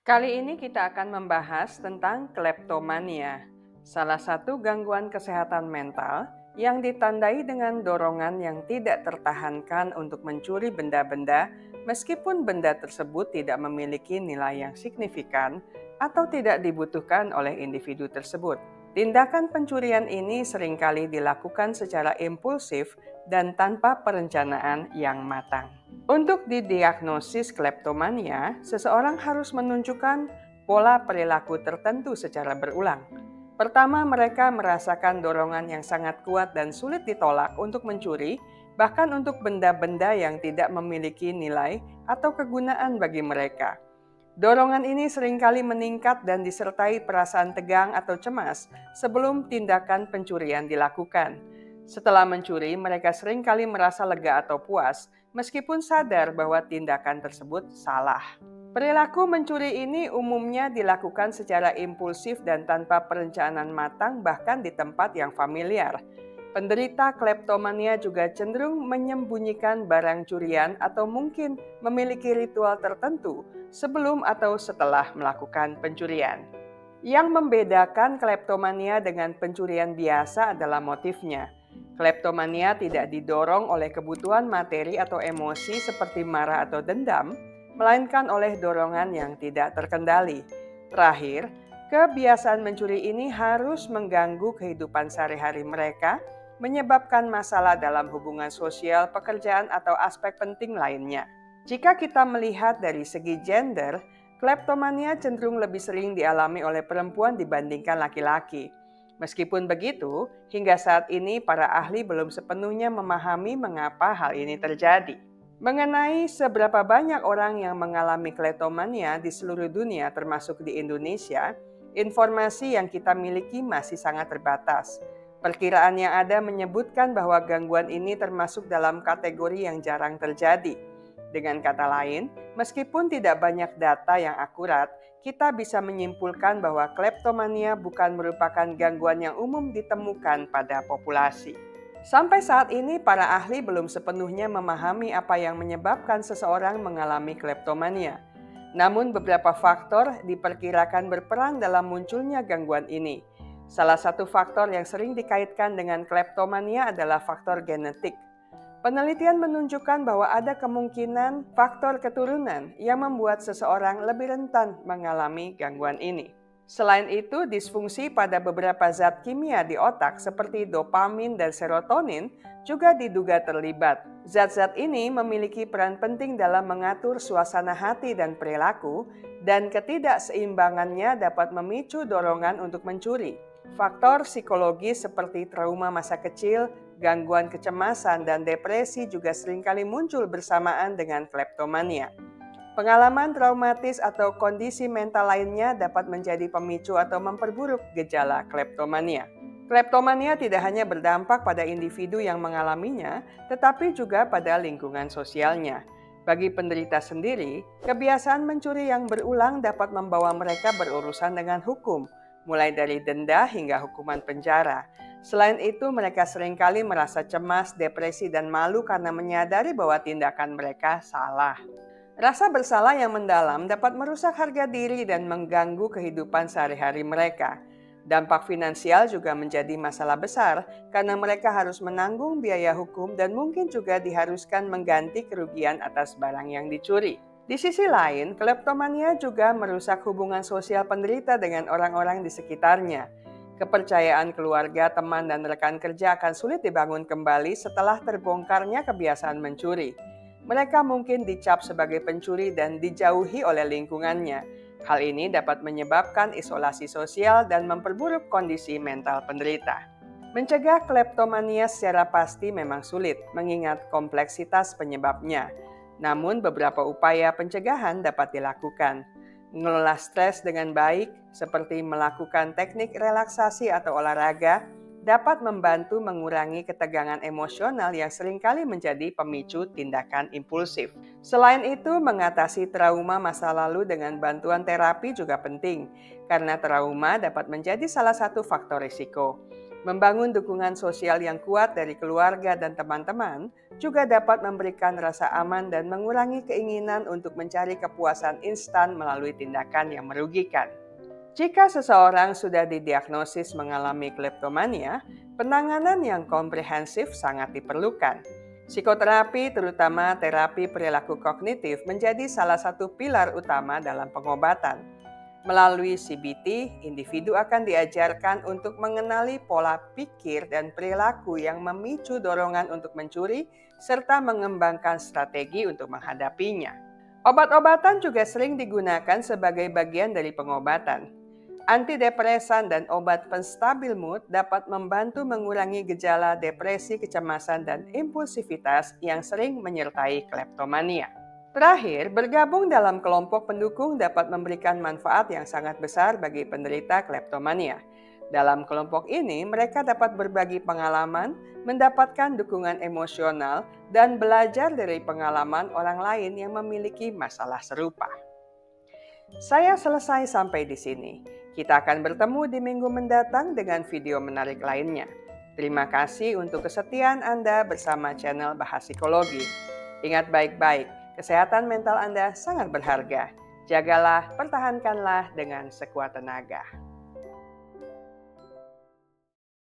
Kali ini kita akan membahas tentang kleptomania, salah satu gangguan kesehatan mental yang ditandai dengan dorongan yang tidak tertahankan untuk mencuri benda-benda meskipun benda tersebut tidak memiliki nilai yang signifikan atau tidak dibutuhkan oleh individu tersebut. Tindakan pencurian ini seringkali dilakukan secara impulsif dan tanpa perencanaan yang matang. Untuk didiagnosis kleptomania, seseorang harus menunjukkan pola perilaku tertentu secara berulang. Pertama, mereka merasakan dorongan yang sangat kuat dan sulit ditolak untuk mencuri, bahkan untuk benda-benda yang tidak memiliki nilai atau kegunaan bagi mereka. Dorongan ini seringkali meningkat dan disertai perasaan tegang atau cemas sebelum tindakan pencurian dilakukan. Setelah mencuri, mereka seringkali merasa lega atau puas, meskipun sadar bahwa tindakan tersebut salah. Perilaku mencuri ini umumnya dilakukan secara impulsif dan tanpa perencanaan matang, bahkan di tempat yang familiar. Penderita kleptomania juga cenderung menyembunyikan barang curian atau mungkin memiliki ritual tertentu sebelum atau setelah melakukan pencurian. Yang membedakan kleptomania dengan pencurian biasa adalah motifnya. Kleptomania tidak didorong oleh kebutuhan materi atau emosi seperti marah atau dendam, melainkan oleh dorongan yang tidak terkendali. Terakhir, kebiasaan mencuri ini harus mengganggu kehidupan sehari-hari mereka, menyebabkan masalah dalam hubungan sosial, pekerjaan, atau aspek penting lainnya. Jika kita melihat dari segi gender, kleptomania cenderung lebih sering dialami oleh perempuan dibandingkan laki-laki. Meskipun begitu, hingga saat ini para ahli belum sepenuhnya memahami mengapa hal ini terjadi. Mengenai seberapa banyak orang yang mengalami kleptomania di seluruh dunia termasuk di Indonesia, informasi yang kita miliki masih sangat terbatas. Perkiraan yang ada menyebutkan bahwa gangguan ini termasuk dalam kategori yang jarang terjadi. Dengan kata lain, meskipun tidak banyak data yang akurat, kita bisa menyimpulkan bahwa kleptomania bukan merupakan gangguan yang umum ditemukan pada populasi. Sampai saat ini, para ahli belum sepenuhnya memahami apa yang menyebabkan seseorang mengalami kleptomania. Namun beberapa faktor diperkirakan berperan dalam munculnya gangguan ini. Salah satu faktor yang sering dikaitkan dengan kleptomania adalah faktor genetik. Penelitian menunjukkan bahwa ada kemungkinan faktor keturunan yang membuat seseorang lebih rentan mengalami gangguan ini. Selain itu, disfungsi pada beberapa zat kimia di otak seperti dopamin dan serotonin juga diduga terlibat. Zat-zat ini memiliki peran penting dalam mengatur suasana hati dan perilaku, dan ketidakseimbangannya dapat memicu dorongan untuk mencuri. Faktor psikologis seperti trauma masa kecil, gangguan kecemasan, dan depresi juga seringkali muncul bersamaan dengan kleptomania. Pengalaman traumatis atau kondisi mental lainnya dapat menjadi pemicu atau memperburuk gejala kleptomania. Kleptomania tidak hanya berdampak pada individu yang mengalaminya, tetapi juga pada lingkungan sosialnya. Bagi penderita sendiri, kebiasaan mencuri yang berulang dapat membawa mereka berurusan dengan hukum, mulai dari denda hingga hukuman penjara. Selain itu, mereka seringkali merasa cemas, depresi, dan malu karena menyadari bahwa tindakan mereka salah. Rasa bersalah yang mendalam dapat merusak harga diri dan mengganggu kehidupan sehari-hari mereka. Dampak finansial juga menjadi masalah besar karena mereka harus menanggung biaya hukum dan mungkin juga diharuskan mengganti kerugian atas barang yang dicuri. Di sisi lain, kleptomania juga merusak hubungan sosial penderita dengan orang-orang di sekitarnya. Kepercayaan keluarga, teman, dan rekan kerja akan sulit dibangun kembali setelah terbongkarnya kebiasaan mencuri. Mereka mungkin dicap sebagai pencuri dan dijauhi oleh lingkungannya. Hal ini dapat menyebabkan isolasi sosial dan memperburuk kondisi mental penderita. Mencegah kleptomania secara pasti memang sulit, mengingat kompleksitas penyebabnya. Namun beberapa upaya pencegahan dapat dilakukan. Mengelola stres dengan baik, seperti melakukan teknik relaksasi atau olahraga, dapat membantu mengurangi ketegangan emosional yang seringkali menjadi pemicu tindakan impulsif. Selain itu, mengatasi trauma masa lalu dengan bantuan terapi juga penting, karena trauma dapat menjadi salah satu faktor risiko. Membangun dukungan sosial yang kuat dari keluarga dan teman-teman, juga dapat memberikan rasa aman dan mengurangi keinginan untuk mencari kepuasan instan melalui tindakan yang merugikan. Jika seseorang sudah didiagnosis mengalami kleptomania, penanganan yang komprehensif sangat diperlukan. Psikoterapi, terutama terapi perilaku kognitif, menjadi salah satu pilar utama dalam pengobatan. Melalui CBT, individu akan diajarkan untuk mengenali pola pikir dan perilaku yang memicu dorongan untuk mencuri, serta mengembangkan strategi untuk menghadapinya. Obat-obatan juga sering digunakan sebagai bagian dari pengobatan. Antidepresan dan obat penstabil mood dapat membantu mengurangi gejala depresi, kecemasan, dan impulsivitas yang sering menyertai kleptomania. Terakhir, bergabung dalam kelompok pendukung dapat memberikan manfaat yang sangat besar bagi penderita kleptomania. Dalam kelompok ini, mereka dapat berbagi pengalaman, mendapatkan dukungan emosional, dan belajar dari pengalaman orang lain yang memiliki masalah serupa. Saya selesai sampai di sini. Kita akan bertemu di minggu mendatang dengan video menarik lainnya. Terima kasih untuk kesetiaan Anda bersama channel Bahas Psikologi. Ingat baik-baik, kesehatan mental Anda sangat berharga. Jagalah, pertahankanlah dengan sekuat tenaga.